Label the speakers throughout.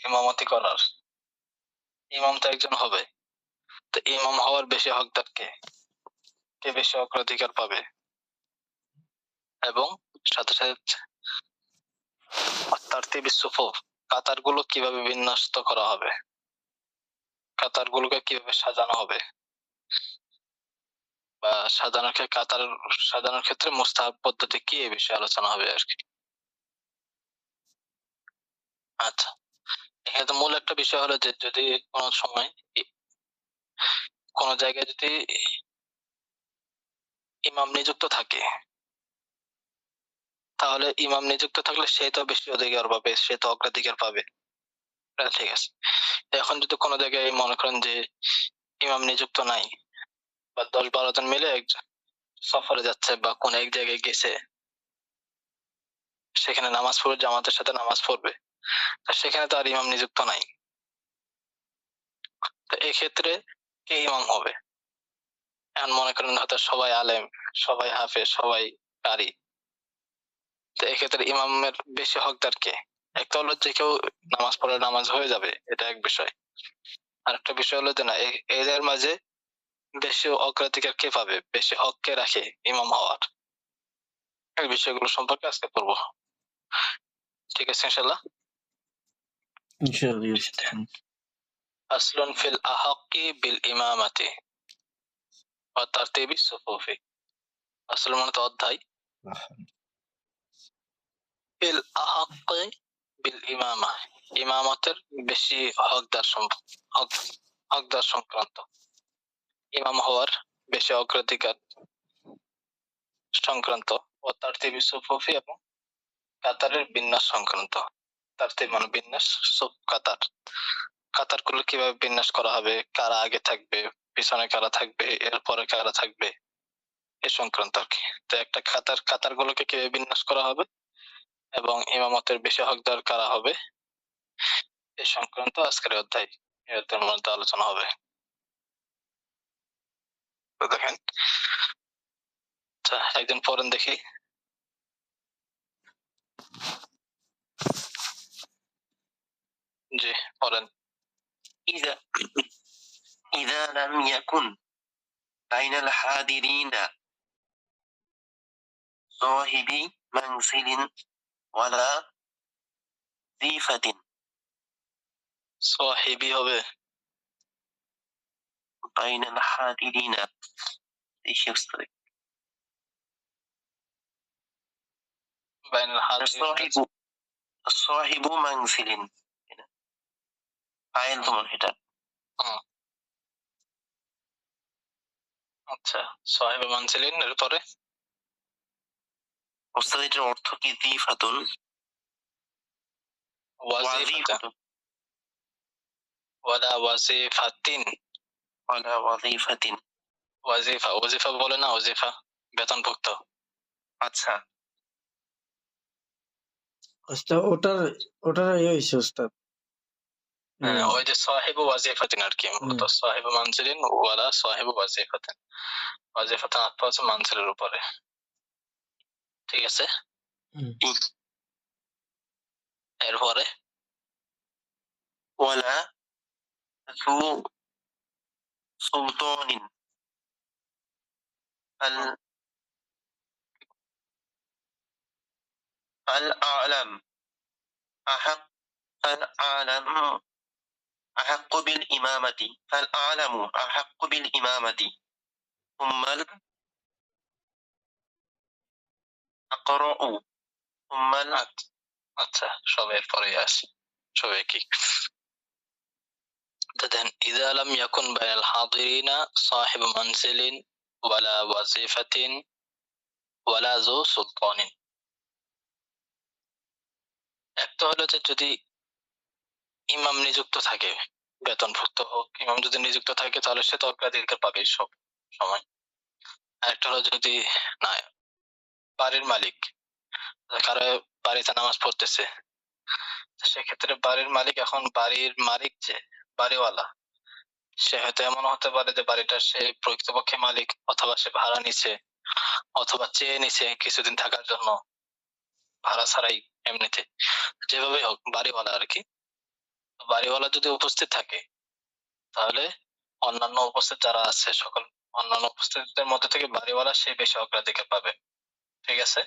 Speaker 1: ইমামতি করার, ইমাম তো একজন হবে, তো ইমাম হওয়ার বেশি হকদার কে? কে বেশি অগ্রাধিকার পাবে? এবং সাথে সাথে তারতিবুস সুফুফ, কাতারগুলো কিভাবে বিন্যস্ত করা হবে, কাতারগুলোকে কিভাবে সাজানো হবে, বা কাতার সাজানোর ক্ষেত্রে মুস্তাহাব পদ্ধতি কি, এই বিষয়ে আলোচনা হবে আর কি। আচ্ছা, এখানে তো মূল একটা বিষয় হলো যে যদি কোনো সময় কোন জায়গায় যদি ইমাম নিযুক্ত থাকে, তাহলে ইমাম নিযুক্ত থাকলে সে তো বেশি অধিকার পাবে, সে তো অগ্রাধিকার পাবে। ঠিক আছে, এখন যদি কোনো জায়গায় মনে করেন যে ইমাম নিযুক্ত নাই, বা 10-12 জন মিলে একজন সফরে যাচ্ছে বা কোন এক জায়গায় গেছে, সেখানে নামাজ পড়বে, জামাতের সাথে নামাজ পড়বে, সেখানে তো আর ইমাম নিযুক্ত নাই, তো এই ক্ষেত্রে কে ইমাম হবে? এখন মনে করেন হয়তো সবাই আলেম, সবাই হাফেজ, সবাই কারি, তো এক্ষেত্রে ইমামের বেশি হকদার কে? একটা হলো যে কেউ নামাজ পড়ে নামাজ হয়ে যাবে, এটা এক বিষয়। আর একটা বিষয় হলো যে না, এদের মাঝে বেশি অগ্রাধিকার কে পাবে, বেশি হক কে রাখে ইমাম হওয়ার, এই বিষয়গুলো সম্পর্কে আজকে পড়বো। ঠিক আছে ইনশাআল্লাহ। আসলুন ফিল আহাক্কি বিল ইমামাতি ওয়া তারতিবিস সুফুফি। আসল মানে তো অধ্যায়। ফিল আহাক্কি বিল ইমামা, ইমামতের বেশি হকদার সংক্রান্ত, ইমাম হওয়ার বেশি অগ্রাধিকার সংক্রান্ত, ও তারতিবিস সুফুফি, এবং কাতারের বিন্যাস সংক্রান্ত। তারতিব মানে বিন্যাস, সুফ কাতার, কাতারগুলো কিভাবে বিন্যাস করা হবে, কারা আগে থাকবে, পিছনে কারা থাকবে, এরপরে কারা থাকবে, এ সংক্রান্ত আর কি। তো একটা কাতারগুলোকে কিভাবে বিন্যাস করা হবে এবং ইমামতের বেশি হকদার কারা হবে, এ সংক্রান্ত আজকের অধ্যায়, এই অধ্যায়ের মধ্যে আলোচনা হবে। তো দেখেন, আচ্ছা একজন পড়েন দেখি। জি পড়েন।
Speaker 2: إذا إذا لم يكن بين الحاضرين صاحب منزل ولا ضيفة।
Speaker 1: সাহিবি হবে
Speaker 2: بين الحاضرين،
Speaker 1: بين الحاضرين
Speaker 2: صاحب منزل ফাইল তোমার এটা।
Speaker 1: আচ্ছা, সাহিব মানসিলিন, এরপরে
Speaker 2: ওস্তাদ এটার অর্থ কি? যিফাতুন,
Speaker 1: ওয়াজিফাতুন, ওয়ালা ওয়াজিফাতিন,
Speaker 2: ওয়ালা ওয়াজিফাতিন।
Speaker 1: ওয়াজিফা, ওয়াজিফা বলে না, ওয়াজিফা বেতনভুক্ত।
Speaker 2: আচ্ছা
Speaker 3: ওস্তাদ ওটার হইছে ওস্তাদ,
Speaker 1: ওই যে সাহিবু ওয়াজিফাতিন আর কি, মূলত সাহিবু মানসিলিন ওয়ালা সাহিবু ওয়াজিফাতিন, ওয়াজিফাতিন আত্মা আছে মানসিলের উপরে। ঠিক আছে, এরপরে
Speaker 2: ওয়ালা যু সুলতানিন الأعلم أحق بالإمامة، فالأعلم أحق بالإمامة، ثم الأقرأ، ثم
Speaker 1: আচ্ছা সবের পরে আসি, সবাই কি দেন। إذا لم يكن بين الحاضرين صاحب منزل ولا وظيفة ولا ذو سلطان। একটা হলো যে যদি ইমাম নিযুক্ত থাকে, বেতনভুক্ত হোক, ইমাম যদি নিযুক্ত থাকে তাহলে সে তো অগ্রাধিকার পাবে সব সময়। আরেকটা হলো যদি না, বাড়ির মালিক কারো বাড়িতে নামাজ পড়তেছে, সেক্ষেত্রে বাড়ির মালিক, এখন বাড়ির মালিক যে বাড়িওয়ালা, সে হয়তো এমন হতে পারে যে বাড়িটা সে প্রকৃতপক্ষে মালিক, অথবা সে ভাড়া নিছে, অথবা চেয়ে নিছে কিছুদিন থাকার জন্য, ভাড়া ছাড়াই এমনিতে, যেভাবে হোক বাড়িওয়ালা আর কি। বাড়িওয়ালা যদি উপস্থিত থাকে তাহলে অন্যান্য উপস্থিত যারা আছে সকল অন্যান্য উপস্থিতদের মধ্যে থেকে বাড়িওয়ালা সে বেশি অগ্রাধিকার পাবে। ঠিক আছে?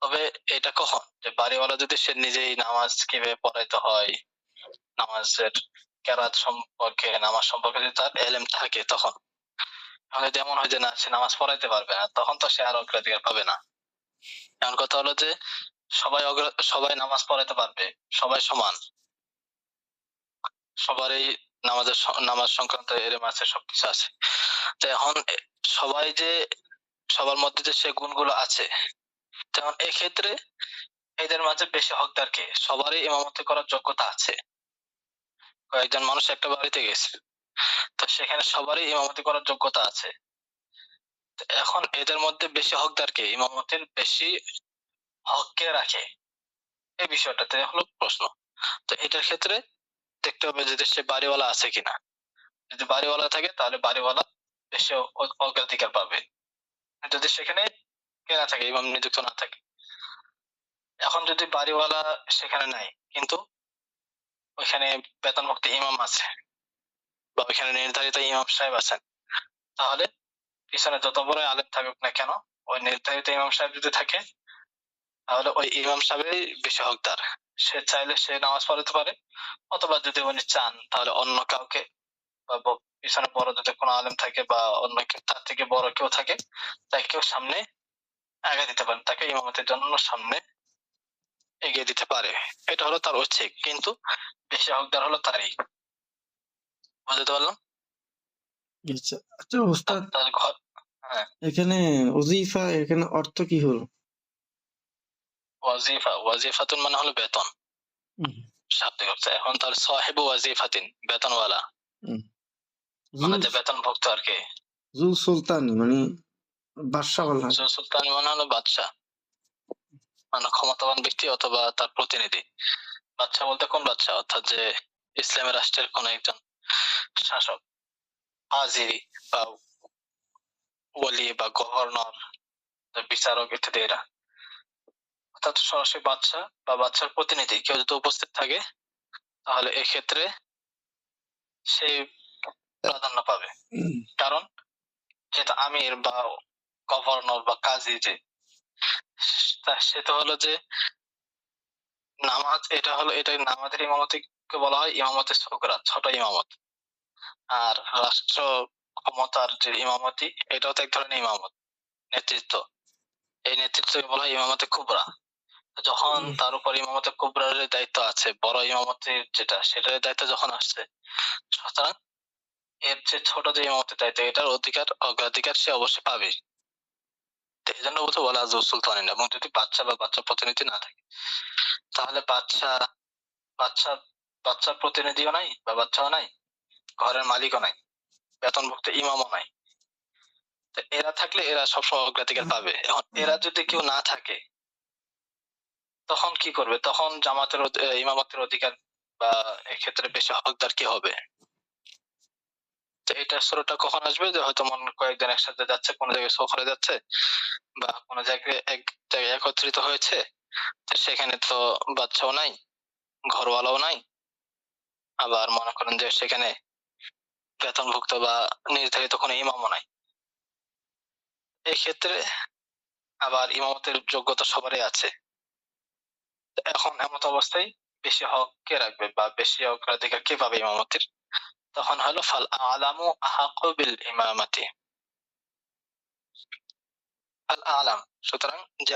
Speaker 1: তবে এটা কখন? যে বাড়িওয়ালা যদি সে নিজেই নামাজ কিভাবে পড়াইতে হয়, নামাজের কেরাত সম্পর্কে, নামাজ সম্পর্কে যদি তার এলেম থাকে তখন। তাহলে যেমন হয় যে না সে নামাজ পড়াইতে পারবে না, তখন তো সে আর অগ্রাধিকার পাবে না। এখন কথা হলো যে সবাই নামাজ পড়াইতে পারবে, সবাই সমান, সবারই নামাজ সংক্রান্ত এলেম আছে, সবকিছু আছে। তো এখন সবাই যে সবার মধ্যে যে সে গুণগুলো আছে, যেমন এক্ষেত্রে এদের মাঝে বেশি হকদার কে? সবারই ইমামতি করার যোগ্যতা আছে। কয়েকজন মানুষ একটা বাড়িতে গেছে, তো সেখানে সবারই ইমামতি করার যোগ্যতা আছে। তো এখন এদের মধ্যে বেশি হকদার কে? ইমামতির বেশি হক কে রাখে? এই বিষয়টাতে হলো প্রশ্ন। তো এটার ক্ষেত্রে দেখতে হবে যে সে বাড়িওয়ালা আছে কিনা। যদি বাড়িওয়ালা থাকে তাহলে বাড়িওয়ালা বেশি অগ্রাধিকার পাবে। যদি সেখানে কে না থাকে, ইমাম নিযুক্ত না থাকে। এখন যদি বাড়িওয়ালা সেখানে নাই, কিন্তু ওইখানে বেতনভুক্ত ইমাম আছে বা ওইখানে নির্ধারিত ইমাম সাহেব আছেন, তাহলে পিছনে যত বড় আলেম থাকুক না কেন, ওই নির্ধারিত ইমাম সাহেব যদি থাকে তাহলে ওই ইমাম সাহেবই বেশি হকদার। সে চাইলে সে নামাজ পড়াতে পারে, অথবা যদি উনি চান তাহলে অন্য কাউকে বা পিছনে বড় যদি কোনো আলেম থাকে বা অন্য কেউ তার থেকে বড় কেউ থাকে, তাকে কেউ সামনে আগে দিতে পারেন, তাকে ইমামতের জন্য সামনে এগিয়ে দিতে পারে। এটা হলো তার ঐচ্ছিক, কিন্তু বেশি হকদার হলো তারই। বুঝতে পারলাম?
Speaker 3: আচ্ছা আচ্ছা ওস্তাদ,
Speaker 1: তার ঘর। হ্যাঁ,
Speaker 3: এখানে ওজিফা এখানে অর্থ কি হলো?
Speaker 1: ওয়াজিফাতুন মানে হলো বেতন,
Speaker 3: হুম,
Speaker 1: শাব্দিক অর্থ। এখন তার সাহেবু ওয়াজিফাতিন, বেতনওয়ালা,
Speaker 3: হুম।
Speaker 1: মানে
Speaker 3: জুল
Speaker 1: যে বেতনভুক্ত আর কি।
Speaker 3: জুল সুলতানি মানে বাদশা বলা হয়।
Speaker 1: সুলতানি মানে হলো বাদশা, মানে ক্ষমতাবান ব্যক্তি অথবা তার প্রতিনিধি। বাদশা বলতে কোন বাদশা? অর্থাৎ যে ইসলামী রাষ্ট্রের কোন একজন শাসক, কাজী বা ওলি বা গভর্নর, বিচারক ইত্যাদি এরা। অর্থাৎ সরাসরি বাদশা বা বাদশার প্রতিনিধি কেউ যদি উপস্থিত থাকে তাহলে এক্ষেত্রে সে প্রাধান্য পাবে।
Speaker 3: হুম,
Speaker 1: কারণ যেটা আমির বা গভর্নর বা কাজী যে, সে তো হলো যে নামাজ, এটা নামাজের ইমামতিকে বলা হয় ইমামতে সুগরা, ছোট ইমামত। আর রাষ্ট্র ক্ষমতার যে ইমামতি, এটাও তো এক ধরনের ইমামত, নেতৃত্ব। এই নেতৃত্বকে বলা হয় ইমামতে কুবরা। যখন তার উপর ইমামতে কুবরার দায়িত্ব আছে, বড় ইমামতির যেটা, সেটার দায়িত্ব যখন আসছে, সুতরাং এর যে ছোট যে ইমামতের দায়িত্ব, এটার অগ্রাধিকার সে অবশ্যই পাবে। তো এই জন্য বলতে বলা জুল সুলতানিন। এবং যদি বাচ্চা বা বাচ্চা প্রতিনিধি না থাকে, তাহলে বাচ্চা বাচ্চার প্রতিনিধিও নাই বা বাচ্চাও নাই, ঘরের মালিকও নাই, বেতনভুক্ত ইমামও নাই। তো এরা থাকলে এরা সবসময় অগ্রাধিকার পাবে। এখন এরা যদি কেউ না থাকে তখন কি করবে? তখন ইমামতের অধিকার বা এক্ষেত্রে বেশি হকদার কি হবে? তো এটা শুরুটা কখন আসবে? যে হয়তো কয়েকজন একসাথে যাচ্ছে, কোনো জায়গায় সফরে যাচ্ছে বা কোনো জায়গায় এক জায়গায় একত্রিত হয়েছে, তো সেখানে তো বাচ্চাও নাই, ঘরওয়ালাও নাই, আবার মনে করেন যে সেখানে বেতনভুক্ত বা নির্ধারিত কোনো ইমামও নাই। এই ক্ষেত্রে আবার ইমামতের যোগ্যতা সবারই আছে। এখন এমত অবস্থায় বেশি হক কে রাখবে বা বেশি অগ্রাধিকার কে পাবে ইমামতির? তখন হলো ফাল আলামু আহাক্কু বিল ইমামাতি। আল আলাম, সুতরাং যে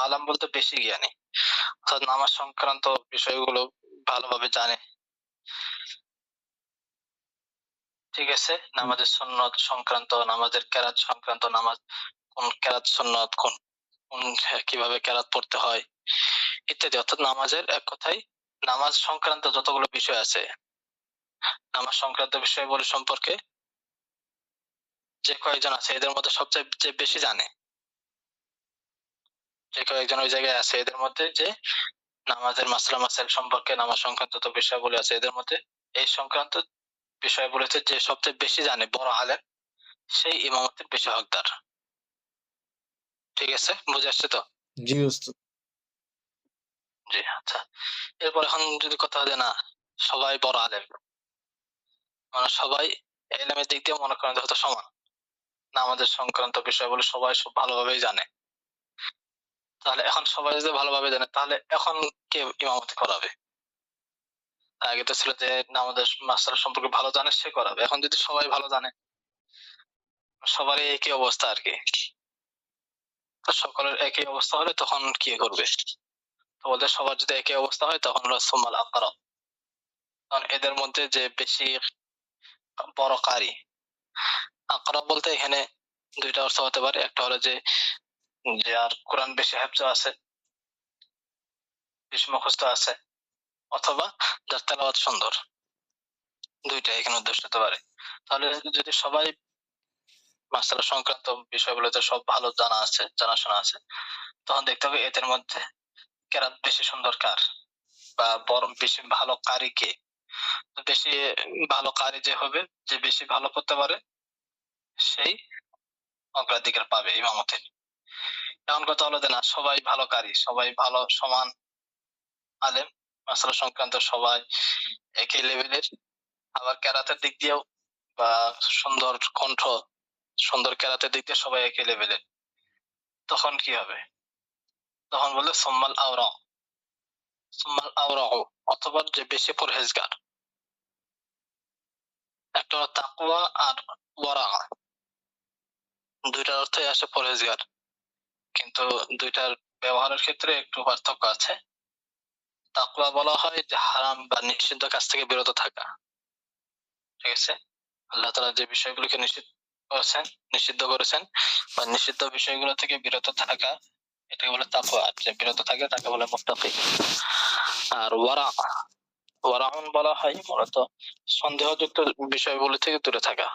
Speaker 1: আলাম বলতে বেশি জ্ঞানী, অর্থাৎ নামাজ সংক্রান্ত বিষয়গুলো ভালোভাবে জানে। ঠিক আছে? নামাজের সুন্নত সংক্রান্ত, নামাজের কেরাত সংক্রান্ত, নামাজ কোন কেরাত সুন্নত, কোন কোন কিভাবে কেরাত পড়তে হয় ইত্যাদি। অর্থাৎ নামাজের এক কথায় নামাজ সংক্রান্ত যতগুলো বিষয় আছে, নামাজ সংক্রান্ত বিষয়গুলো সম্পর্কে যে কয়েকজন আছে এদের মধ্যে সবচেয়ে যে বেশি জানে, যে কয়েকজন ওই জায়গায় আছে এদের মধ্যে যে নামাজের মাসলা মাসাইল সম্পর্কে, নামাজ সংক্রান্ত যত বিষয়গুলো আছে এদের মধ্যে এই সংক্রান্ত বিষয়গুলোতে যে সবচেয়ে বেশি জানে, বড় আলেম, সেই ইমামতের বেশি হকদার। ঠিক আছে? বুঝে আসছে তো?
Speaker 3: জি ওস্তাদ।
Speaker 1: জি, আচ্ছা। এরপর এখন যদি কথা হয় যে না সবাই বড় আলেম, মানে সবাই এলেমের দিক দিয়ে মনে করেন যে হয়তো সমান, নামাজের সংক্রান্ত বিষয়গুলো সবাই সব ভালোভাবেই জানে। তাহলে এখন সবাই যদি ভালোভাবে জানে তাহলে এখন কে ইমামতি করাবে? আগে তো ছিল যে নামাজের মাসালা সম্পর্কে ভালো জানে সে করাবে, এখন যদি সবাই ভালো জানে, সবারই একই অবস্থা আর কি, তো সকলের একই অবস্থা হলে তখন কি করবে? তো ওদের সবার যদি একই অবস্থা হয় তখন হলো সুম্মাল আকরা, কারণ এদের মধ্যে যে বেশি বড় কারি। আকরা বলতে এখানে দুইটা অর্থ হতে পারে, একটা হলো যে যার কোরআন বেশি হেফজ আছে, বেশি মুখস্থ আছে, অথবা যার তেলাওয়াত সুন্দর, দুইটা এখানে উদ্দেশ্য হতে পারে। তাহলে যদি সবাই মাসালা সংক্রান্ত বিষয়গুলোতে সব ভালো জানা আছে, জানাশোনা আছে, তখন দেখতে হবে এদের মধ্যে কেরাত বেশি সুন্দর কার, বা বড় বেশি ভালো কারি কে। তো বেশি ভালো কারি যে হবে, যে বেশি ভালো করতে পারে, সেই অগ্রাধিকার পাবে ইমামতের। এমন কথা হলো যে না সবাই ভালো কারি, সবাই ভালো সমান আলেম, মাসালা সংক্রান্ত সবাই একই লেভেলের, আবার কেরাতের দিক দিয়েও বা সুন্দর কণ্ঠ, সুন্দর কেরাতের দিক দিয়ে সবাই একই লেভেলের, তখন কি হবে? তখন বলে সুম্মাল আওরা, সুম্মাল আওরা, অথবা যে বেশি পরহেজগার। একটা হলো তাকওয়া আর ওয়ারা, দুইটার অর্থই আসে পরহেজগার, কিন্তু দুইটার ব্যবহারের ক্ষেত্রে একটু পার্থক্য আছে। তাকওয়া বলা হয় যে হারাম বা নিষিদ্ধ কাজ থেকে বিরত থাকা, ঠিক আছে? আল্লাহ তাআলা যে বিষয়গুলোকে নিষিদ্ধ করেছেন বা নিষিদ্ধ বিষয়গুলো থেকে বিরত থাকা, এটাকে বলে তাকওয়া। যে বিরত থাকে তাকে বলে মুত্তাকি। আর ওয়ারাউন বলা হয় মূলত সন্দেহযুক্ত বিষয়গুলো থেকে দূরে থাকা,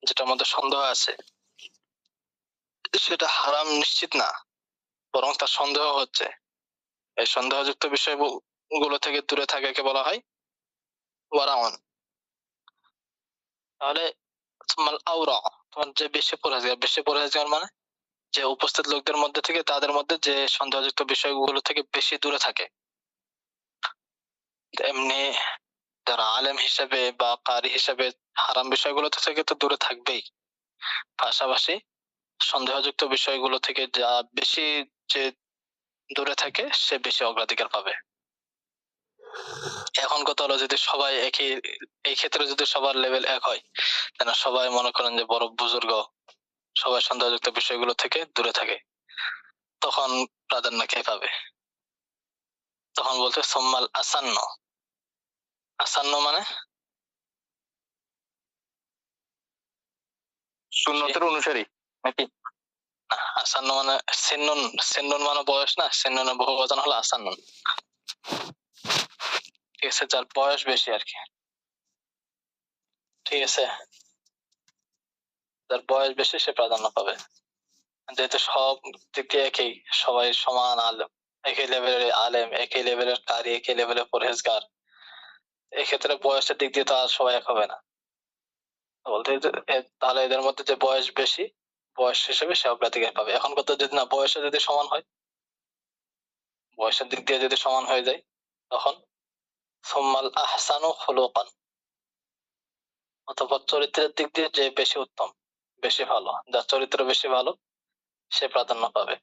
Speaker 1: যেটার মধ্যে সন্দেহ আছে, সেটা হারাম নিশ্চিত না, বরং তার সন্দেহ হচ্ছে, এই সন্দেহযুক্ত বিষয়গুলো থেকে দূরে থাকাকে বলা হয় ওয়ারাউন। তাহলে তোমার আওরা, তোমার যে বেশি পরহেজগার মানে যে উপস্থিত লোকদের মধ্যে থেকে তাদের মধ্যে যে সন্দেহযুক্ত বিষয়গুলো থেকে বেশি দূরে থাকে। এমনি যারা আলেম হিসেবে বা কারি হিসেবে হারাম বিষয়গুলো থেকে তো দূরে থাকবেই, পাশাপাশি সন্দেহযুক্ত বিষয়গুলো থেকে যা বেশি যে দূরে থাকে সে বেশি অগ্রাধিকার পাবে। এখন কথা হলো যদি সবাই একই, এই ক্ষেত্রে যদি সবার লেভেল এক হয়, যেন সবাই মনে করেন যে বড় বুজুর্গ, সবাই সন্দেহযুক্ত বিষয়গুলো থেকে দূরে থাকে, তখন প্রাধান্য কে পাবে? তখন বলতে সোম্মাল আসান্ন। আসান্ন মানে সুন্নতের অনুসারী নাকি? না, আসান্ন মানে সিন্নুন, সিন্নুন মানে বয়স না, সিন্নুনের বহুবচন হলো আসান্নুন, ঠিক আছে? যার বয়স বেশি আর কি, ঠিক আছে? যার বয়স বেশি সে প্রাধান্য পাবে, যেহেতু সব দিক দিয়ে একই, সবাই সমান আলেম, একই লেভেলের আলেম, একই লেভেলের কারি, একই লেভেলের পরহেজগার, এক্ষেত্রে বয়সের দিক দিয়ে তো আর সবাই এক হবে না। বলতে তাহলে এদের মধ্যে যে বয়স বেশি, বয়স হিসেবে সে অগ্রাধিকার পাবে। এখন কথা যদি না বয়সে যদি সমান হয়, বয়সের দিক দিয়ে যদি সমান হয়ে যায়, তখন সুম্মাল আহসানু খুলুকান, অথবা চরিত্রের দিক দিয়ে যে বেশি উত্তম, বেশি ভালো, যার চরিত্র বেশি ভালো সে প্রাধান্য পাবে।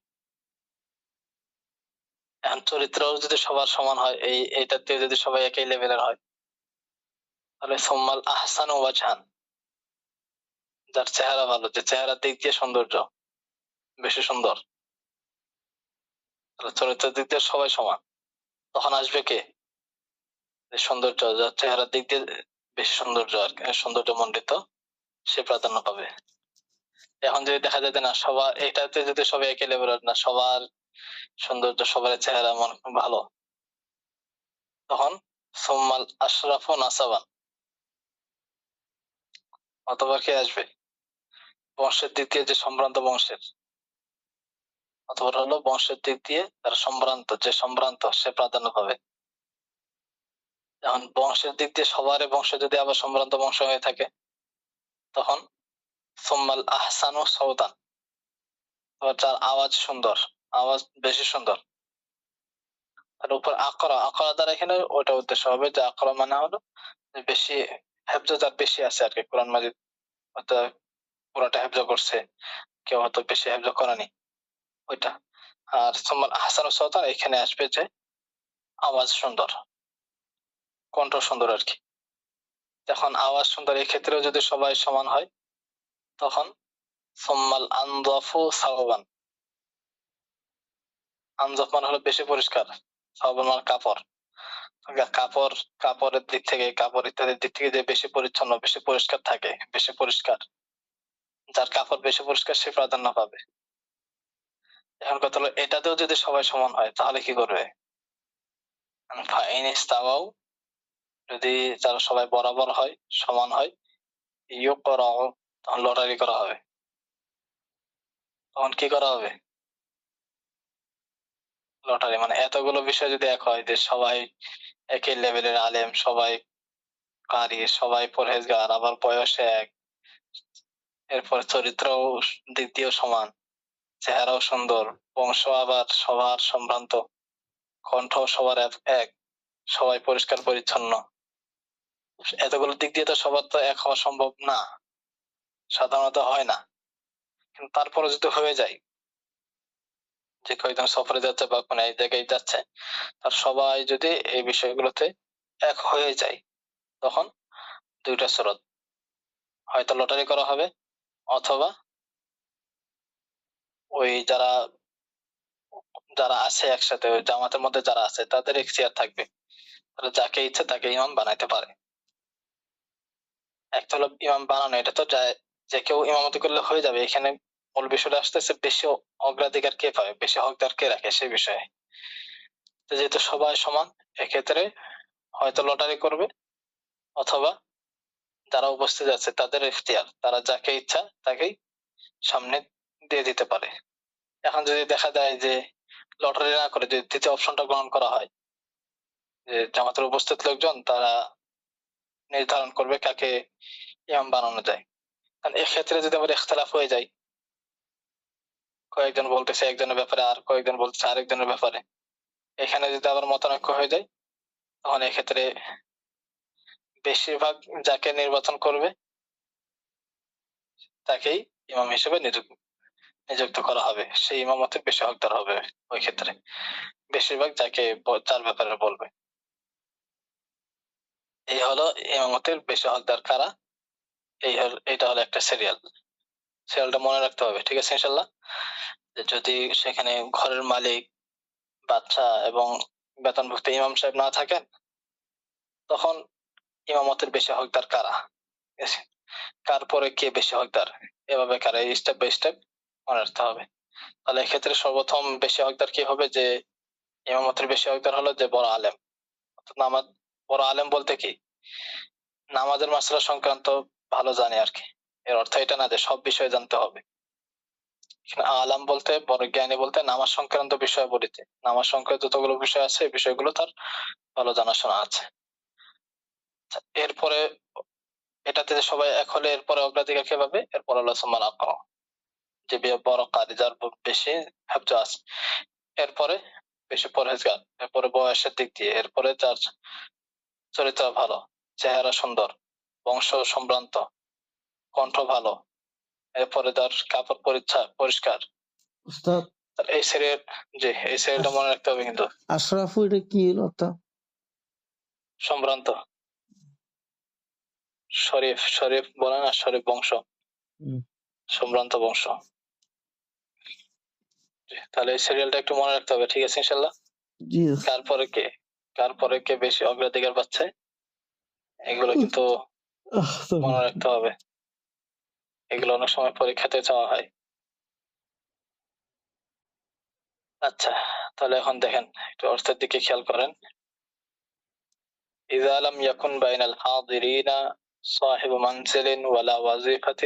Speaker 1: এখন চরিত্র যদি সবার সমান হয়, এইটার দিয়ে যদি সবাই একই লেভেলের হয়, তাহলে সুম্মাল আহসানু ওয়াজহান, যার চেহারা ভালো, যে চেহারার দিক দিয়ে সৌন্দর্য বেশি সুন্দর, তাহলে চরিত্রের দিক দিয়ে সবাই সমান, তখন আসবে কে? যে সৌন্দর্য, যার চেহারার দিক দিয়ে বেশি সৌন্দর্য আর কি, সৌন্দর্য মণ্ডিত, সে প্রাধান্য পাবে। এখন যদি দেখা যায় যে না সবার এটাতে যদি সবাই একই লেভেলের না, সবার সৌন্দর্য, সবার চেহারা মনে ভালো, তখন সুম্মাল আশরাফু নাসাবান, অথবা কে আসবে? বংশের দিক দিয়ে যে সম্ভ্রান্ত বংশের, অথবা হলো বংশের দিক দিয়ে তার সম্ভ্রান্ত, যে সম্ভ্রান্ত সে প্রাধান্য পাবে। এখন বংশের দিক দিয়ে সবারই বংশ যদি আবার সম্ভ্রান্ত বংশ হয়ে থাকে, তখন সুম্মাল আহসানু সৌতান, যার আওয়াজ সুন্দর, আওয়াজ বেশি সুন্দর, তার উপর আকরা, আকরা দ্বারা এখানে ওটা উদ্দেশ্য হবে যে আকরা মানে হলো যে বেশি হেফজ যার বেশি আছে আর কি, কোরআন মাজিদ হয়তো পুরোটা হেফজ করছে, কেউ হয়তো বেশি হেফজ করেনি ওইটা। আর সুম্মাল আহসানু সাওতান এখানে আসবে যে আওয়াজ সুন্দর, কণ্ঠ সুন্দর আর কি। এখন আওয়াজ সুন্দর এই ক্ষেত্রেও যদি সবাই সমান হয় তখন সুম্মাল আনযাফু সাওবান, আনজাফ মানে হলো বেশি পরিষ্কার, সাওবান মানে কাপড়। কাপড়, কাপড়ের দিক থেকে, কাপড় ইত্যাদির দিক থেকে যে বেশি পরিচ্ছন্ন, বেশি পরিষ্কার থাকে, বেশি পরিষ্কার, যার কাপড় বেশি পরিষ্কার সে প্রাধান্য পাবে। এখন কথা হলো এটাতেও যদি সবাই সমান হয় তাহলে কি করবে? ফাইন ইস্তাওয়াও, যদি যারা সবাই বরাবর হয়, সমান হয়, ইউকরাউ, তখন লটারি করা হবে। তখন কি করা হবে? লটারি মানে এতগুলো বিষয় যদি এক হয়, যে সবাই একই লেভেলের আলেম, সবাই কারি, সবাই পরহেজগার, আবার বয়সে এক, এরপর চরিত্র দিক দিয়েও সমান, চেহারাও সুন্দর, বংশ আবার সবার সম্ভ্রান্ত, কণ্ঠ সবার এক, সবাই পরিষ্কার পরিচ্ছন্ন, এতগুলো দিক দিয়ে তো সবার তো এক হওয়া সম্ভব না, সাধারণত হয় না। কিন্তু তারপরে যদি হয়ে যায় যে কয়েকজন সফরে যাচ্ছে বা কোনো এক জায়গায় যাচ্ছে, আর সবাই যদি এই বিষয়গুলোতে এক হয়ে যায় তখন দুইটা সুরত, হয়তো লটারি করা হবে অথবা ওই যারা যারা আছে একসাথে, ওই জামাতের মধ্যে যারা আছে তাদের ইখতিয়ার থাকবে, তারা যাকে ইচ্ছে তাকে ইমাম বানাইতে পারে। একটা হলো ইমাম বানানো, এটা তো যে কেউ ইমামতি করলে হয়ে যাবে। এখানে মূল বিষয়টা আসতেছে বেশি অগ্রাধিকার কে পাবে, বেশি হকদার কে রাখে সেই বিষয়ে। তো যেহেতু সবাই সমান, এক্ষেত্রে হয়তো লটারি করবে অথবা যারা উপস্থিত আছে তাদের ইখতিয়ার, তারা যাকে ইচ্ছা তাকেই সামনে দিয়ে দিতে পারে। এখন যদি দেখা যায় যে লটারি না করে যদি দ্বিতীয় অপশনটা গ্রহণ করা হয়, যে জামাতের উপস্থিত লোকজন তারা নির্ধারণ করবে কাকে ইমাম বানানো যায়, কারণ এক্ষেত্রে যদি আবার ইখতিলাফ হয়ে যায়, কয়েকজন বলতেছে একজনের ব্যাপারে আর কয়েকজন বলতেছে আরেকজনের ব্যাপারে, এখানে যদি আবার মতানৈক্য হয়ে যায় তখন এক্ষেত্রে বেশিরভাগ যাকে নির্বাচন করবে তাকেই ইমাম হিসেবে নিযুক্ত করা হবে, সেই ইমামতের বেশি হকদার হবে ওই ক্ষেত্রে, বেশিরভাগ যাকে যার ব্যাপারে বলবে। এই হলো ইমামতের বেশি হকদার কারা, এইটা হলো একটা সিরিয়ালটা মনে রাখতে হবে, ঠিক আছে ইনশাল্লাহ। যে যদি সেখানে ঘরের মালিক, বাচ্চা এবং বেতনভুক্ত ইমাম সাহেব না থাকেন তখন ইমামতের বেশি হকদার কারা, ঠিক আছে, কার পরে কে বেশি হকদার, এভাবে কারা, স্টেপ বাই স্টেপ মনে রাখতে হবে। তাহলে এক্ষেত্রে সর্বপ্রথম বেশি হকদার কি হবে, যে ইমামতের বেশি হকদার হলো যে বড় আলেম। নামাজ, বড় আলেম বলতে কি, নামাজের মাসলা সংক্রান্ত ভালো জানে আর কি, এর অর্থ এটা না যে সব বিষয় জানতে হবে। আলাম বলতে, বড় জ্ঞানী বলতে নামাজ সংক্রান্ত বিষয় বলিতে, নামাজ সংক্রান্ত যতগুলো বিষয় আছে এই বিষয়গুলো তার ভালো জানাশোনা আছে। এরপরে এটাতে সবাই এক হলে এরপরে অগ্রাধিকার কে পাবে, এরপর হলো সুম্মাল আকরা, যে বড় কারি, যার বেশি হেফজ আছে, এরপরে বেশি পরহেজগার, এরপরে বয়সের দিক দিয়ে, এরপরে যার চরিত্র ভালো, চেহারা সুন্দর, বংশ সম্ভ্রান্ত, কণ্ঠ ভালো, এরপরে তার কাপড় পরিষ্কার।
Speaker 3: উস্তাদ
Speaker 1: এই সিরিয়াল, জি এই সিরিয়ালটা মনে রাখতে হবে কিন্তু।
Speaker 3: আশরাফু এটা কি অর্থ?
Speaker 1: সম্ভ্রান্ত, শরীফ, শরীফ বলে না, শরীফ বংশ,
Speaker 3: হুম।
Speaker 1: সম্ভ্রান্ত বংশ। জি, তাহলে এই সিরিয়ালটা একটু মনে রাখতে হবে, ঠিক আছে ইনশাল্লাহ।
Speaker 3: জি
Speaker 1: কার পরে কে বেশি অগ্রাধিকার পাচ্ছে এগুলো কিন্তু মনে রাখতে হবে, এগুলো অনেক সময় পরীক্ষাতে চাওয়া হয়। আচ্ছা, তাহলে এখন দেখেন একটু অর্থের দিকে খেয়াল করেন। إذا لم يكن بين الحاضرين صاحب منزل ولا وظيفة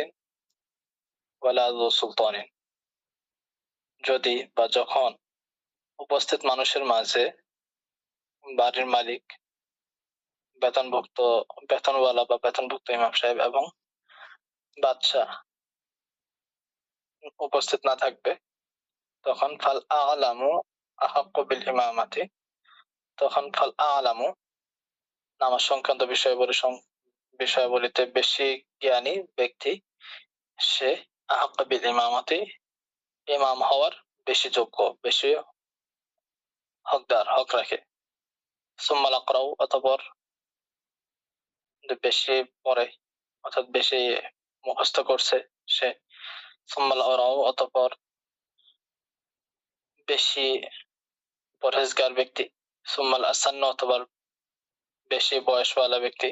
Speaker 1: ولا ذو سلطان, যদি বা যখন উপস্থিত মানুষের মাঝে বাড়ির মালিক, বেতনভুক্ত, বেতনওয়ালা বা বেতনভুক্ত ইমাম সাহেব এবং বাদশা উপস্থিত না থাকবে, তখন ফাল আ'লামু আহাক্কু বিল ইমামাতি, তখন ফাল আলামু নামাজ সংক্রান্ত বিষয়াবলীতে বেশি জ্ঞানী ব্যক্তি সে আহাক্কা বিল ইমামাতি ইমাম হওয়ার বেশি যোগ্য, বেশি হক রাখে। সুম্মাল আকরাউ অতঃপর বেশি পড়ে অর্থাৎ বেশি মুখস্থ করছে সে। সুম্মাল আরাউ অতঃপর বেশি পরহেজগার ব্যক্তি। সুম্মাল আসান্ন অথবা বেশি বয়সওয়ালা ব্যক্তি।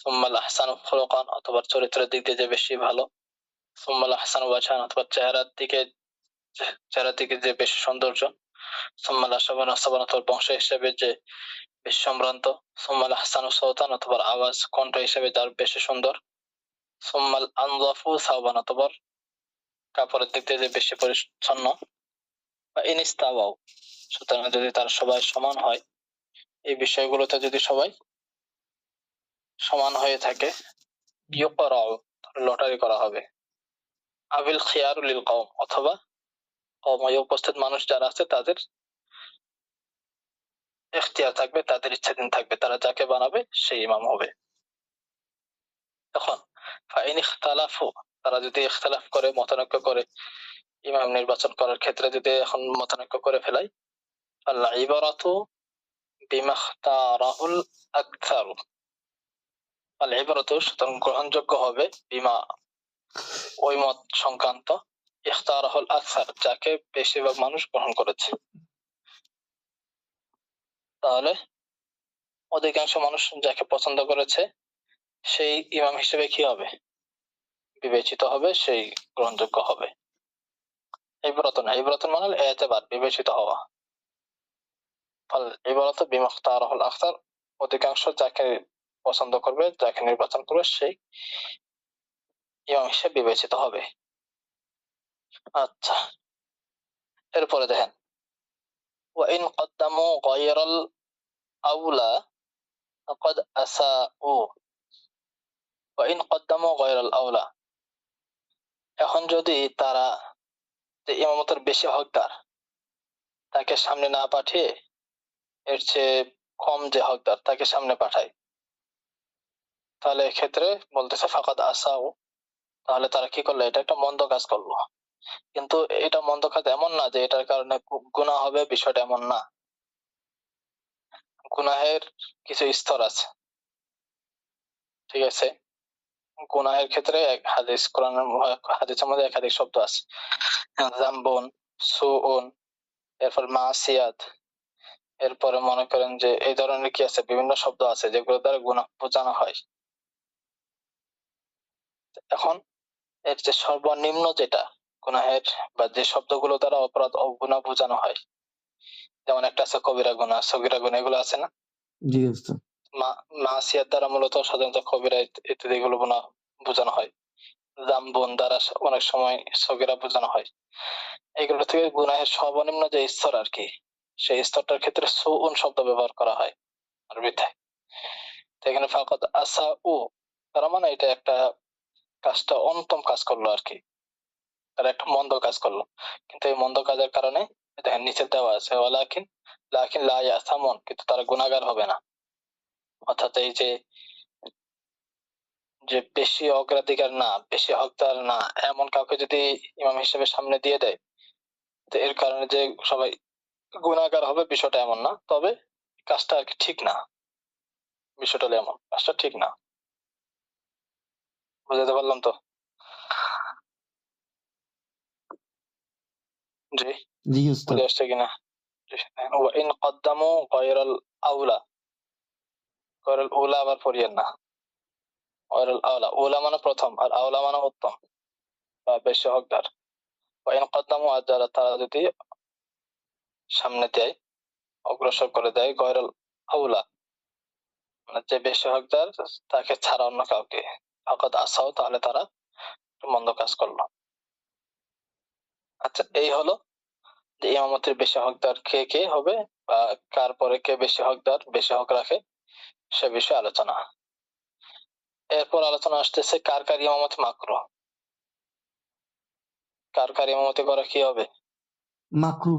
Speaker 1: সুম্মাল আহসানু খুলুকান অথবা চরিত্রের দিক দিয়ে যে বেশি ভালো। সুম্মাল আহসানু ওয়াজহান অথবা চেহারার দিকে যে বেশি সৌন্দর্য। সুম্মাল আশরাফু নাসাবান অথবা বংশ হিসেবে যে বেশি সম্ভ্রান্ত। সুম্মাল আহসানু সাওতান অথবা আওয়াজ কণ্ঠ হিসেবে যার বেশি সুন্দর। সুম্মাল আনজাফু সাওবান অথবা কাপড়ের দিক দিয়ে যে বেশি পরিচ্ছন্ন। বা ইনিস্তাওয়াও সুতরাং যদি তারা সবাই সমান হয়, এই বিষয়গুলোতে যদি সবাই সমান হয়ে থাকে, ইউকরাউ লটারি করা হবে। আবিল খিয়ারু লিল কওম অথবা কওমে উপস্থিত মানুষ যারা আছে তাদের ইখতিয়ার থাকবে, তাদের ইচ্ছাধীন থাকবে, তারা যাকে বানাবে সেই ইমাম হবে। তখন ফাইন ইখতালাফু তারা যদি ইখতিলাফ করে, মতানৈক্য করে ইমাম নির্বাচন করার ক্ষেত্রে যদি এখন মতানৈক্য করে ফেলাই, আল ইবারাতু বিমা ইখতারাহুল আকসারু আল ইবারাতু সুতরাং গ্রহণযোগ্য হবে বিমা ওই মত সংক্রান্ত ইখতারাহুল আকসার যাকে বেশিরভাগ মানুষ গ্রহণ করেছে। তাহলে অধিকাংশ মানুষ যাকে পছন্দ করেছে সেই ইমাম হিসেবে কি হবে, বিবেচিত হবে, সেই গ্রহণযোগ্য হবে। ইবরাত না, ইবরাত মানে এতেবার, বিবেচিত হওয়া। ফল ইবরাত বিমা ইখতারাহুল আকসার অধিকাংশ যাকে পছন্দ করবে, যাকে নির্বাচন করবে সেই ইমাম হিসেবে বিবেচিত হবে। আচ্ছা, এরপরে দেখেন ওয়াইন কদ্দামু গায়রাল আউলা ফাকাদ আসাউ। ওয়াইন কদ্দামু গায়রাল আউলা এখন যদি তারা যে ইমামতের বেশি হকদার তাকে সামনে না পাঠিয়ে এর চেয়ে কম যে হকদার তাকে সামনে পাঠায়, তাহলে এক্ষেত্রে বলতেছে ফাকাদ আসাউ, তাহলে তারা কি করলো, এটা একটা মন্দ কাজ করলো। কিন্তু এটা মন্দ কাজ এমন না যে এটার কারণে গুনাহ হবে, বিষয়টা এমন না। গুনাহের কিছু স্তর আছে, ঠিক আছে। গুনাহের ক্ষেত্রে হাদিসের মধ্যে একাধিক শব্দ আছে, জামবুন, সুউন, এরপর মাসিয়াত, এরপরে মনে করেন যে এই ধরনের কি আছে, বিভিন্ন শব্দ আছে যেগুলো দ্বারা গুনাহ বোঝানো হয়। এখন এর যে সর্বনিম্ন যেটা গুনাহের বা যে শব্দগুলো দ্বারা অপরাধ ও গুনাহ বোঝানো হয়, যেমন একটা আছে কবিরা গুনাহ, সগীরা গুনাহ, এগুলো আছে না।
Speaker 3: জি ওস্তাদ।
Speaker 1: মাসিয়াত দ্বারা মূলত সাধারণত কবিরা ইত্যাদি এগুলো গুনাহ বোঝানো হয়। জামবুন দ্বারা অনেক সময় সগীরা বোঝানো হয়। এগুলো থেকে গুনাহের সর্বনিম্ন যে স্তর আর কি, সেই স্তরটার ক্ষেত্রে সুউন শব্দ ব্যবহার করা হয় আরবিতে। তো এখানে ফাকাদ আসাউ তার মানে এটা একটা কাজটা অন্যতম কাজ করলো আর কি, তারা একটা মন্দ কাজ করলো। কিন্তু এই মন্দ কাজের কারণে দেখেন নিচে দেওয়া আছে ওয়ালাকিন লাকিন লা ইয়াসামুন, কিন্তু তারা গুনাহগার হবে না। অর্থাৎ এই যে যে বেশি অগ্রাধিকার না, বেশি হকদার না এমন কাউকে যদি ইমাম হিসেবে সামনে দিয়ে দেয়, তো এর কারণে যে সবাই গুনাহগার হবে বিষয়টা এমন না, তবে কাজটা আর কি ঠিক না। বিষয়টা হলো এমন, কাজটা ঠিক না। বুঝাতে পারলাম তো? জি,
Speaker 3: জি ওস্তাদ।
Speaker 1: বুঝে আসছে কিনা? ওয়াইন কদ্দামু গায়রাল আউলা, গায়রাল উলা আবার পড়িয়েন না, গায়রাল আউলা, উলা মানে প্রথম আর আউলা মানে উত্তম বা বেশি হকদার। ওয়াইন কদ্দামু আর যারা তারা যদি সামনে দেয়, অগ্রসর করে দেয়, গায়রাল আউলা মানে যে বেশি হকদার তাকে ছাড়া অন্য কাউকে, ফাকাদ আসাও তাহলে তারা মন্দ কাজ করলো। আচ্ছা, এই হলো যে ইমামতের বেশি হকদার কে কে হবে বা কার পরে কে বেশি হকদার, বেশি হক রাখে, সে বিষয়ে আলোচনা। এরপর আলোচনা আসতেছে কার কার ইমামত মাকরুহ, কার কার ইমামতি করা কি হবে,
Speaker 3: মাকরু।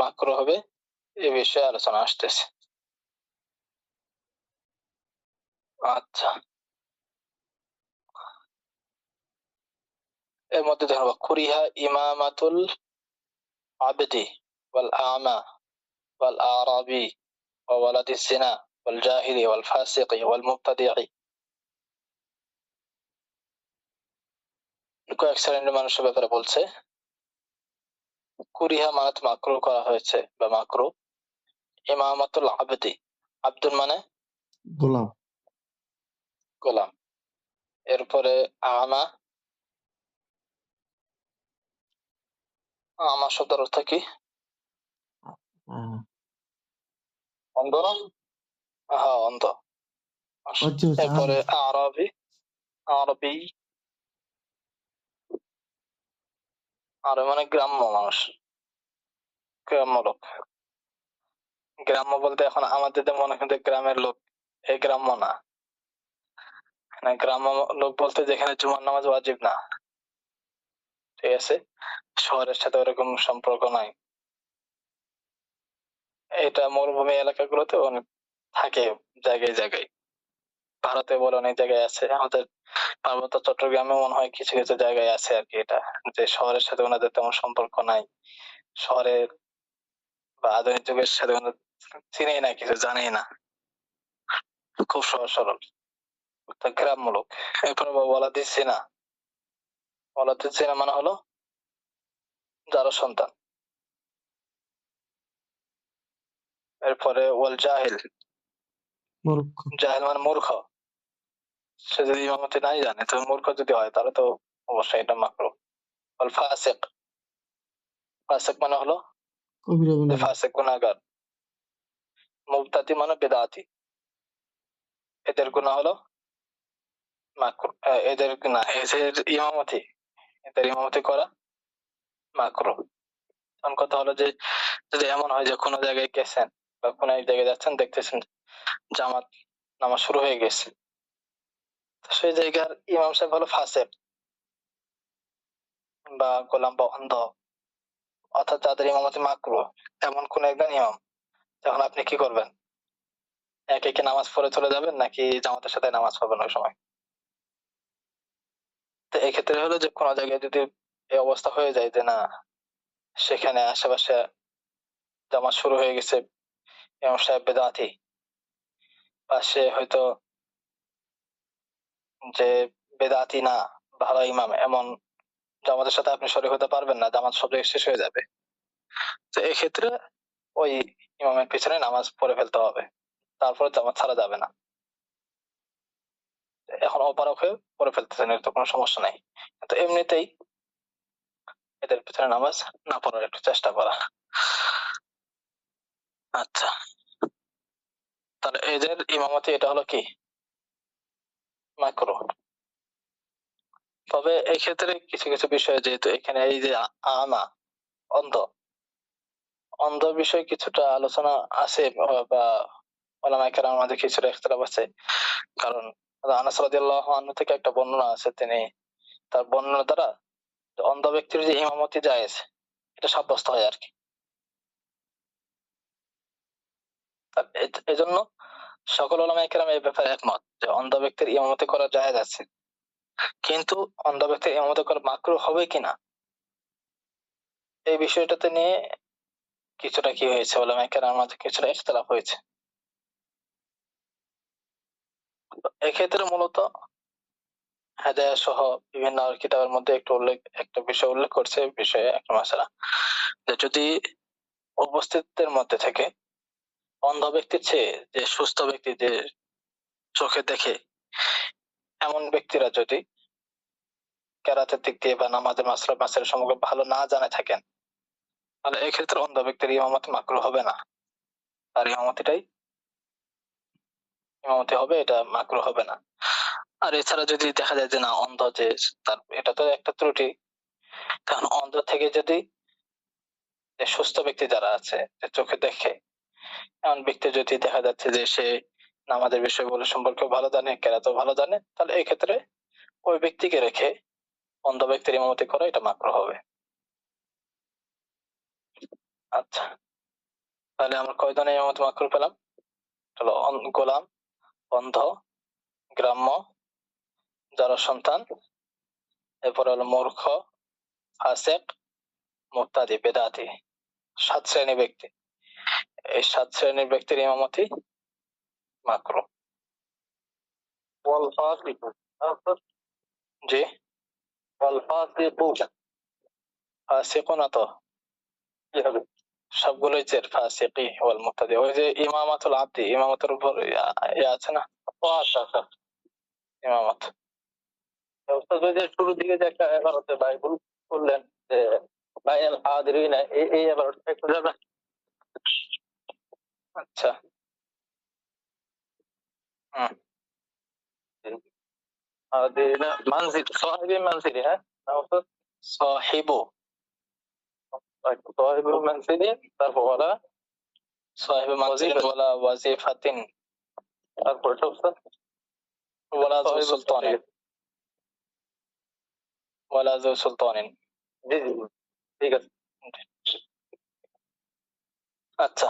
Speaker 1: মাকরুহ হবে, এ বিষয়ে আলোচনা আসতেছে। আচ্ছা, এর মধ্যে দেখো কুরিহা ইমামাতুল আবদি ওয়াল আমা ওয়াল আরাবি ওয়া ওয়ালাদিস জিনা ওয়াল জাহিলি ওয়াল ফাসিকি ওয়াল মুবতাদিই। কয়েক শ্রেণীর মানুষের ব্যাপারে বলছে কুরিহা মানে তো মাকরুহ করা হয়েছে বা মাকরুহ। ইমামাতুল আবদি, আব্দুল মানে
Speaker 3: গোলাম।
Speaker 1: গোলাম। এরপরে আমা, আমা শব্দের অর্থ কি?
Speaker 3: আহ,
Speaker 1: অন্ধ না? হ্যাঁ, অন্ধ।
Speaker 3: হচ্ছে হচ্ছে
Speaker 1: এরপরে আরবি, আরবি আর মানে গ্রাম্য মানুষ, গ্রাম্য লোক। গ্রাম্য বলতে এখন আমাদের মনে কিন্তু গ্রামের লোক, এই গ্রাম্য না। মানে গ্রাম্য লোক বলতে যেখানে জুমার নামাজ ওয়াজিব না, ঠিক আছে, শহরের সাথে ওরকম সম্পর্ক নাই। এটা মরুভূমি এলাকাগুলোতে অনেক থাকে, জায়গায় জায়গায়। ভারতে বলে অনেক জায়গায় আছে, আমাদের পার্বত্য চট্টগ্রামে মনে হয় কিছু কিছু জায়গায় আছে আর কি। এটা যে শহরের সাথে ওনাদের তেমন সম্পর্ক নাই, শহরের বা আধুনিক যুগের সাথে ওনাদের চিনেই না, কিছু জানেই না, খুব সহজ সরল, তা গ্রাম্য লোক। এরপর বলা দিচ্ছি না, বলা দিচ্ছি না মানে হলো যারা সন্তান। এরপরে ওয়াল জাহিল,
Speaker 3: মূর্খ।
Speaker 1: জাহিল মানে মূর্খ। সে যদি ইমামতি নাই জানে, তো মূর্খ যদি হয় তাহলে তো অবশ্যই এটা মাকরুহ। ওয়াল ফাসিক, ফাসিক মানে হলো
Speaker 3: কবিরা
Speaker 1: যে
Speaker 3: গুনাহ।
Speaker 1: ফাসিক গুনাহগার। মুবতাদি মানে বেদাতি, এদের গুনাহ হলো মাকরুহ। এদের না, এদের ইমামতি, এদের ইমামতি করা মাকরুহ। এখন কথা হলো যে যদি এমন হয় যে কোনো জায়গায় গেছেন বা কোনো এক জায়গায় যাচ্ছেন, দেখতেছেন জামাত নামাজ শুরু হয়ে গেছে, তো সেই জায়গার ইমাম সাহেব হলো ফাসিক বা গোলাম বা অন্ধ, অর্থাৎ তাদের ইমামতি মাকরুহ, এমন কোন একজন ইমাম, তখন আপনি কি করবেন? একে একে নামাজ পড়ে চলে যাবেন নাকি জামাতের সাথে নামাজ পড়বেন ওই সময়? তো এক্ষেত্রে হলো যে কোনো জায়গায় যদি এই অবস্থা হয়ে যায় যে না, সেখানে আশেপাশে জামাত শুরু হয়ে গেছে, ইমাম সাহেব বেদাতি, বা সে হয়তো যে বেদাতি না, ভালো ইমাম, এমন জামাতের সাথে আপনি শরীক হতে পারবেন না, জামাত সব জায়গায় শেষ হয়ে যাবে। তো এক্ষেত্রে ওই ইমামের পিছনে নামাজ পড়ে ফেলতে হবে, তারপরে জামাত ছাড়া যাবে না। এখন অপারক হয়ে পড়ে ফেলতেছেন, এর তো কোনো সমস্যা নাই, কিন্তু এমনিতেই এদের পিছনে নামাজ না পড়ার একটু চেষ্টা করা। আচ্ছা, তাহলে এদের ইমামতি এটা হলো কি মাকরুহ। তবে এক্ষেত্রে কিছু কিছু বিষয়, যেহেতু এখানে এই যে আমা অন্ধ, অন্ধ বিষয়ে কিছুটা আলোচনা আছে বা ওলামায়ে কেরামের মাঝে কিছুটা ইখতিলাফ আছে। কারণ আনাস রাদিয়াল্লাহু আনহু থেকে একটা বর্ণনা আছে, তিনি তার বর্ণনা দ্বারা অন্ধ ব্যক্তির যে ইমামতি জায়েজ এটা সাব্যস্ত হয় আর কি। এজন্য সকল ওলামায়ে কেরাম এই ব্যাপারে একমত যে অন্ধ ব্যক্তির ইমামতি করা জায়েজ আছে, কিন্তু অন্ধ ব্যক্তির ইমামতি করা মাকরুহ হবে কিনা এই বিষয়টাতে নিয়ে কিছুটা কি হয়েছে, ওলামায়ে কেরামের মাঝে কিছুটা ইখতিলাফ হয়েছে। এক্ষেত্রে মূলত হেদায়া সহ বিভিন্ন কিতাবের মধ্যে একটা বিষয় উল্লেখ করছে, বিষয়ে একটা মাসআলা, যে যদি উপস্থিতদের মধ্যে থেকে অন্ধ ব্যক্তির চেয়ে যে সুস্থ ব্যক্তি, যে চোখে দেখে, এমন ব্যক্তিরা যদি কেরাতের দিক দিয়ে বা নামাজের মাসআলা সম্পর্কে ভালো না জানে থাকেন, তাহলে এক্ষেত্রে অন্ধ ব্যক্তির ইমামতি মাকরুহ হবে না, তার ইমামতি হবে, এটা মাকরুহ হবে না। আর এছাড়া যদি দেখা যায় যে না, অন্ধ যে তার এটা তো একটা ত্রুটি, কারণ অন্ধ থেকে যদি যে সুস্থ ব্যক্তি যারা আছে, যে চোখে দেখে, এমন ব্যক্তি যদি দেখা যাচ্ছে যে সে নামাজের বিষয়গুলো সম্পর্কে ভালো জানে, কেরাতও ভালো জানে, তাহলে এই ক্ষেত্রে ওই ব্যক্তিকে রেখে অন্ধ ব্যক্তির ইমামতি করা এটা মাকরুহ হবে। আচ্ছা, তাহলে আমরা কয়জনের ইমামতি মাকরুহ পেলাম? চলো, গোলাম, অন্ধ, গ্রাম্য, জনসন্তান, এরপর হলো মূর্খ, ফাসেক, মুবতাদি, বেদাতি। 7 শ্রেণীর ব্যক্তি। এই 7 শ্রেণীর ব্যক্তির ইমামতি মাকরুহ। জি, ফাসিক না তো কি হবে? সবগুলোই চের, ফাসিকি ওয়াল মুবতাদি। ওই যে ইমামাতুল আবদি, ইমামতের উপর আছে না? ও আচ্ছা আচ্ছা, ইমামত। উস্তাদ ওই যে শুরুর দিকে যে একটা এবারতে বাইবুল বললেন যে বাইল হাদিরিনা, এই এবারটা একটু যাবে। আচ্ছা, হুম, হাদিরিনা মানজিল, সাহিবি মানজিলি, হ্যাঁ না উস্তাদ? সাহিবু, সাহিবু মানজিলি, তারপর ওয়ালা সাহিবু মানজিলিন ওয়ালা ওয়াজিফাতিন, তারপর এটা উস্তাদ ওয়ালা যু সুলতানিন, ওয়ালা যু সুলতানিন। জি জি, ঠিক আছে। আচ্ছা,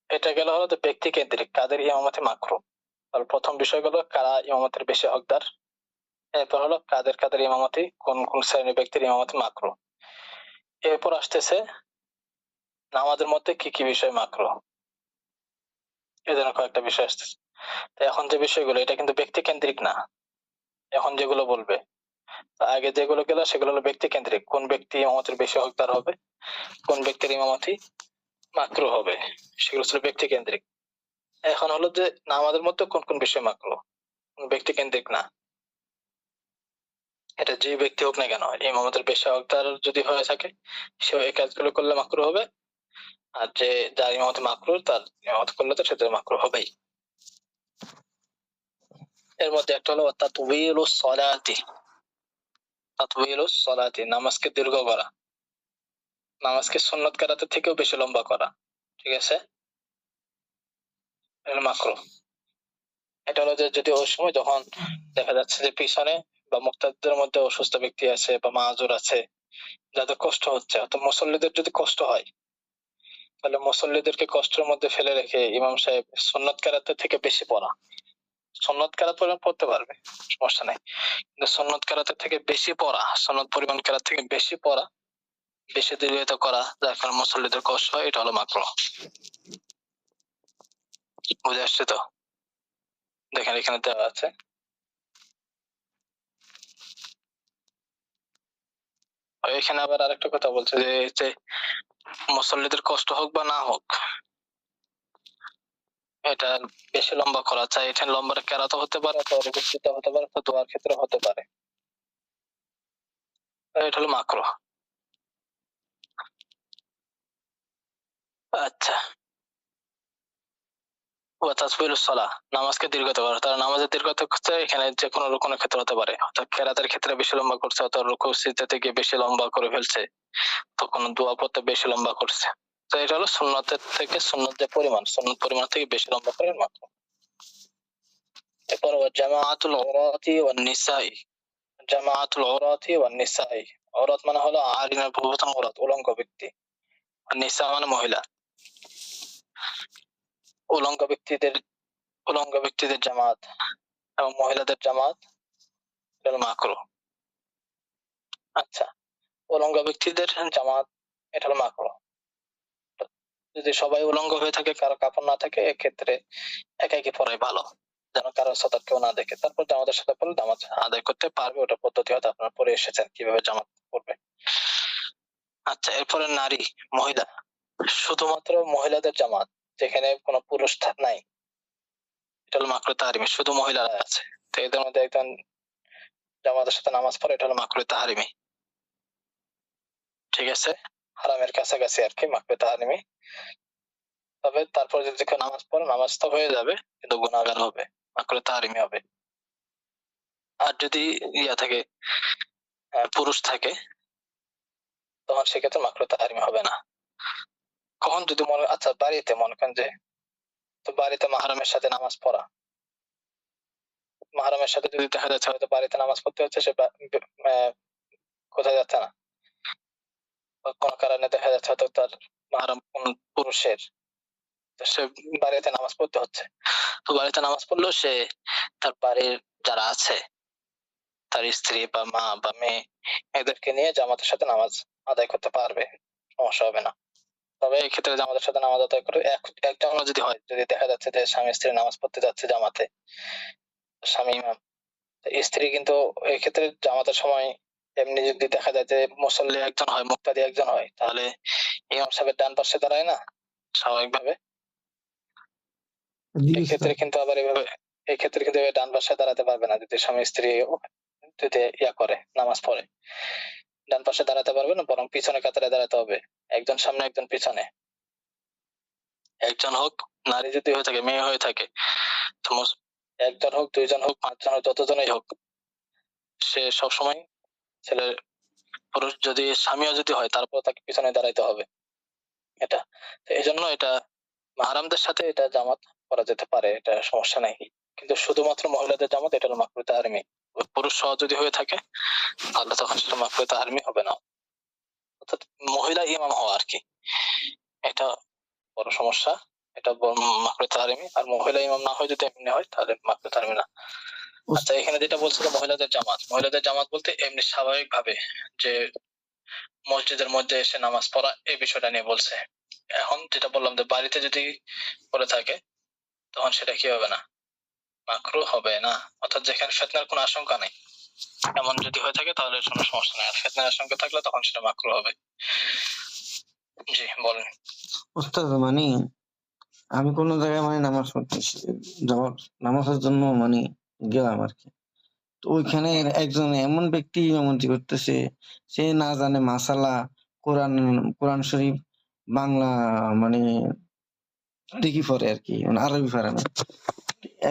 Speaker 1: এটা গেল হলো যে ব্যক্তি কেন্দ্রিক কাদের ইমামতি মাকরুহ। তাহলে প্রথম বিষয় হলো কারা ইমামতের বেশি হকদার। এরপর হলো কাদের কাদের ইমামতি, কোন কোন শ্রেণীর ব্যক্তির ইমামতি মাকরুহ। এরপর আসতেছে নামাজের মধ্যে কি কি বিষয় মাকরুহ, এই জন্য কয়েকটা বিষয় আসতেছে। তো এখন যে বিষয়গুলো, এটা কিন্তু ব্যক্তি কেন্দ্রিক না। এখন যেগুলো বলবে, আগে যেগুলো গেল সেগুলো হলো ব্যক্তি কেন্দ্রিক, কোন ব্যক্তি ইমামতের বেশি হকদার হবে, কোন ব্যক্তির ইমামতি মাকরুহ হবে, সেগুলো ছিল ব্যক্তি কেন্দ্রিক। এখন হলো যে নামাজের মধ্যে কোন কোন বিষয় মাকরুহ, কোন ব্যক্তি কেন্দ্রিক না। এটা যে ব্যক্তি হোক না কেন, ইমামতের বেশি হকদার যদি হয়ে থাকে, সে এই কাজগুলো করলে মাকরুহ হবে। আর যে যার ইমামতি মাকরুহ, তার ইমামত করলে তো সেটা মাকরুহ হবেই। এর মধ্যে একটা হলো তাতওয়িলুস সালাতি, তাতওয়িলুস সালাতি, নামাজকে দীর্ঘ করা, নামাজকে সুন্নত কেরাতের থেকেও বেশি লম্বা করা। ঠিক আছে, এটা মাকরুহ। এটা হলো যে যদি ওই সময় যখন দেখা যাচ্ছে যে পিছনে বা মুক্তাদিদের মধ্যে অসুস্থ ব্যক্তি আছে বা মাযুর আছে, যাদের কষ্ট হচ্ছে, অত মুসল্লিদের যদি কষ্ট হয়, তাহলে মুসল্লিদেরকে কষ্টের মধ্যে ফেলে রেখে ইমাম সাহেব সুন্নত কেরাতের থেকে বেশি পড়া, সুন্নত কেরাত পড়তে পারবে, সমস্যা নাই, কিন্তু সুন্নত কেরাতের থেকে বেশি পড়া, সুন্নত পরিমাণ কেরাত থেকে বেশি পড়া, বেশি দীর্ঘায়িত করা, যার কারণে মুসল্লিদের কষ্ট হয়, এটা হলো মাকরুহ। বুঝে আসছে তো? দেখেন এখানে দেওয়া আছে। আর এখানে আবার আরেকটা কথা বলছে যে মুসল্লিদের কষ্ট হোক বা না হোক, এটা বেশি লম্বা করা চাই, এটা লম্বা কেরাত হতে পারে, অথবা বক্তৃতা হতে পারে, অথবা দোয়ার ক্ষেত্রে হতে পারে, এটা হলো মাকরুহ। আচ্ছা, ওয়া তাসবিলুস সালাহ, নামাজকে দীর্ঘতর করা। তারা নামাজের দীর্ঘতর করতে এখানে যে কোনো রুকুনের ক্ষেত্রে হতে পারে, অর্থাৎ কেরাতের ক্ষেত্রে বেশি লম্বা করছে, অথবা রুকু সিজদাতে গিয়ে বেশি লম্বা করে ফেলছে, তো কোনো দোয়া পড়তে বেশি লম্বা করছে, তো এটা হলো সুন্নতের থেকে, সুন্নত যে পরিমাণ, সুন্নত পরিমাণ থেকে বেশি লম্বা করে মাকরুহ। এরপর ওয়া জামাআতুল উরাতি ওয়ান নিসাই, জামাআতুল উরাতি ওয়ান নিসাই, উরাত মানে হলো আরিনা পূর্বতন উরাত, উলঙ্গ ব্যক্তি, আর নিসা মানে মহিলা। উলঙ্গ ব্যক্তিদের, উলঙ্গ ব্যক্তিদের জামাত এবং মহিলাদের জামাত, এটা হলো মাকরুহ। আচ্ছা, উলঙ্গ ব্যক্তিদের জামাত, এটা হলো মাকরুহ। যদি সবাই উলঙ্গ হয়ে থাকে, কারো কাপড় না থাকে, এক্ষেত্রে একাকি পড়াই ভালো, যেন কারো সতর্ক কেউ না দেখে। তারপর জামাতের সাথে পড়লে জামাত আদায় করতে পারবে, ওটা পদ্ধতি হয়তো আপনারা পড়ে এসেছেন কিভাবে জামাত পড়বে। আচ্ছা, এরপরে নারী, মহিলা, শুধুমাত্র মহিলাদের জামাত, যেখানে কোনো পুরুষ নাই, এটা হলো মাকরুহ তাহরিমি, শুধু মহিলারা আছে, তো এদের মধ্যে একজন জামাতের সাথে নামাজ পড়ে, এটা হলো মাকরুহ তাহরিমি। ঠিক আছে, হারামের কাছাকাছি আর কি, মাকরুহ তাহরিমি। তবে তারপর যদি কেউ নামাজ পড়ে, নামাজ তো হয়ে যাবে, কিন্তু গুনাহগার হবে, মাকরুহ তাহরিমি হবে। আর যদি ইয়া থাকে, পুরুষ থাকে, তখন সেক্ষেত্রে মাকরুহ তাহরিমি হবে না। কখন যদি মনে, আচ্ছা বাড়িতে মনে করেন যে, তো বাড়িতে মাহরামের সাথে নামাজ পড়া, মাহরামের সাথে যদি দেখা যাচ্ছে হয়তো বাড়িতে নামাজ পড়তে হচ্ছে, সে কোথায় যাচ্ছে না, কোনো কারণে দেখা যাচ্ছে হয়তো তার মাহরাম কোন পুরুষের তো সে বাড়িতে নামাজ পড়তে হচ্ছে। তো বাড়িতে নামাজ পড়লেও সে তার বাড়ির যারা আছে, তার স্ত্রী বা মা বা মেয়ে, এদেরকে নিয়ে জামাতের সাথে নামাজ আদায় করতে পারবে, সমস্যা হবে না। তবে এক্ষেত্রে জামাতের সাথে নামাজ আদায় করে একজনও যদি হয়, যদি দেখা যাচ্ছে যে স্বামী স্ত্রী নামাজ পড়তে যাচ্ছে জামাতে, স্বামী ইমাম, তো স্ত্রী কিন্তু এক্ষেত্রে জামাতের সময় এমনি যদি দেখা যায় যে মুসল্লি একজন হয়, মুক্তাদি একজন হয়, তাহলে ইমাম সাহেবের ডান পাশে দাঁড়ায় না স্বাভাবিকভাবে,
Speaker 3: জি
Speaker 1: এক্ষেত্রে
Speaker 3: উস্তাদ।
Speaker 1: কিন্তু আবার এক্ষেত্রে কিন্তু এভাবে ডান পাশে দাঁড়াতে পারবে না যদি স্বামী স্ত্রী যদি করে নামাজ পড়ে, ডান পাশে দাঁড়াতে পারবে না, বরং পিছনে কাতারে দাঁড়াতে হবে, একজন সামনে একজন পিছনে। একজন হোক, নারী যদি হয়ে থাকে, মেয়ে হয়ে থাকে, তো একজন হোক, দুইজন হোক, পাঁচজন হোক, যতজনই হোক, সে সবসময় ছেলে পুরুষ যদি স্বামীও যদি হয় তারপর তাকে পিছনে দাঁড়াইতে হবে। এটা তো এই জন্য এটা মাহরামদের সাথে এটা জামাত করা যেতে পারে, এটা সমস্যা নাই। কিন্তু শুধুমাত্র মহিলাদের জামাত এটা হলো মাকরুহ তাহরিমি। পুরুষ সহ যদি হয়ে থাকে তাহলে তখন সেটা মাকরুহ তাহরিমি হবে না, অর্থাৎ মহিলা ইমাম হওয়া আর কি, এটা বড় সমস্যা। এটা মাকরুহ তাহরিমি। আর মহিলা ইমাম না হয় যদি এমনি হয় তাহলে মাকরুহ তাহরিমি না। আচ্ছা, এখানে যেটা বলছিল মহিলাদের জামাত, মহিলাদের জামাত বলতে এমনি স্বাভাবিক ভাবে যে মসজিদের মধ্যে এসে নামাজ পড়া, এই বিষয়টা নিয়ে বলছে। এখন যেটা বললাম যে বাড়িতে যদি করে থাকে তখন সেটা কি হবে না, মাকরুহ হবে না, অর্থাৎ যেখানে ফিতনার কোনো আশঙ্কা নেই, এমন যদি হয়ে থাকে তাহলে কোনো সমস্যা নেই। আর ফিতনার আশঙ্কা থাকলে তখন সেটা মাকরুহ হবে। জি বলেন।
Speaker 3: উস্তাদ মানে আমি কোন জায়গায় মানে নামাজ পড়তেছি, নামাজের জন্য মানে গেলাম আর কি। তো ওইখানে একজন এমন ব্যক্তি ইমামতি করতেছে, সে না জানে মাসালা, কোরআন কোরআন শরীফ বাংলা মানে দেখি পড়ে আর কি, মানে আরবি পারে না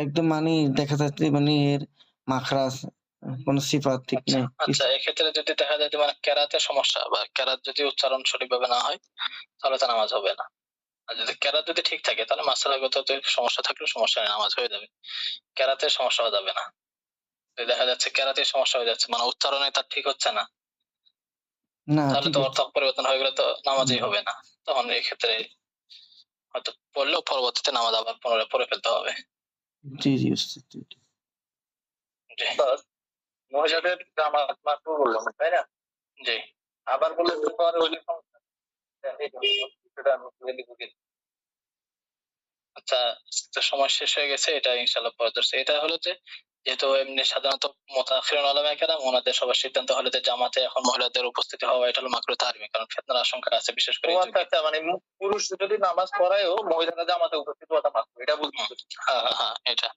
Speaker 3: একদম, মানে দেখা যাচ্ছে মানে এর মাখরাজ কোন সিফাত ঠিক
Speaker 1: আচ্ছা
Speaker 3: নেই
Speaker 1: আচ্ছা, এক্ষেত্রে যদি দেখা যায় যে মানে কেরাতে সমস্যা বা কেরাত যদি উচ্চারণ সঠিকভাবে না হয় তাহলে তো নামাজ হবে না। আর যদি কেরাত যদি ঠিক থাকে তাহলে মাসালাগত সমস্যা থাকলেও সমস্যা নেই, নামাজ হয়ে যাবে। কেরাতে সমস্যা হয়ে যাবে না। যদি দেখা যাচ্ছে কেরাতে সমস্যা হয়ে যাচ্ছে, মানে উচ্চারণে তার ঠিক হচ্ছে না,
Speaker 3: না
Speaker 1: তাহলে
Speaker 3: ঠিক
Speaker 1: তো
Speaker 3: আছে।
Speaker 1: অর্থ পরিবর্তন হয়ে গেলে তো নামাজই হবে না। তখন এই ক্ষেত্রে হয়তো পড়লেও পরবর্তীতে নামাজ আবার পুনরায় পড়ে ফেলতে হবে।
Speaker 3: জি জি উস্তাদ, জি।
Speaker 1: জি। মহিলাদের জামাত মাকরুহ বললাম, তাই না? জি। আবার বলে তোমার ওই সমস্যা, এই বিষয়টা আমি বলে দিবো। আচ্ছা, তো সময় শেষ হয়ে গেছে, এটা ইনশাআল্লাহ পরে ধরছি। এটা হলো যে যেহেতু এমনি সাধারণত মুতাআখিরিন উলামায়ে কেরাম ওনাদের সবার সিদ্ধান্ত হলো যে জামাতে এখন মহিলাদের উপস্থিতি হওয়া এটা হলো মাকরুহ তাহরিমি, কারণ ফিতনার আশঙ্কা আছে বিশেষ করে এই যুগে। মানে পুরুষ যদি নামাজ পড়ায়ও মহিলারা জামাতে উপস্থিত হওয়াটা মাকরুহ, এটা বলতে। হ্যাঁ হ্যাঁ এটা।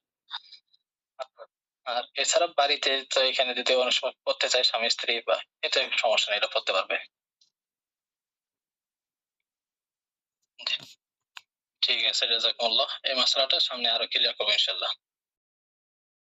Speaker 1: আর এছাড়া বাড়িতে তো এখানে যদি অনেক সময় পড়তে চায় স্বামী স্ত্রী, বা এটা সমস্যা নেই, এটা পড়তে পারবে। জি, ঠিক আছে, জাযাকুমুল্লাহ। এই মাসআলাটা সামনে আরো ক্লিয়ার করবো ইনশাআল্লাহ।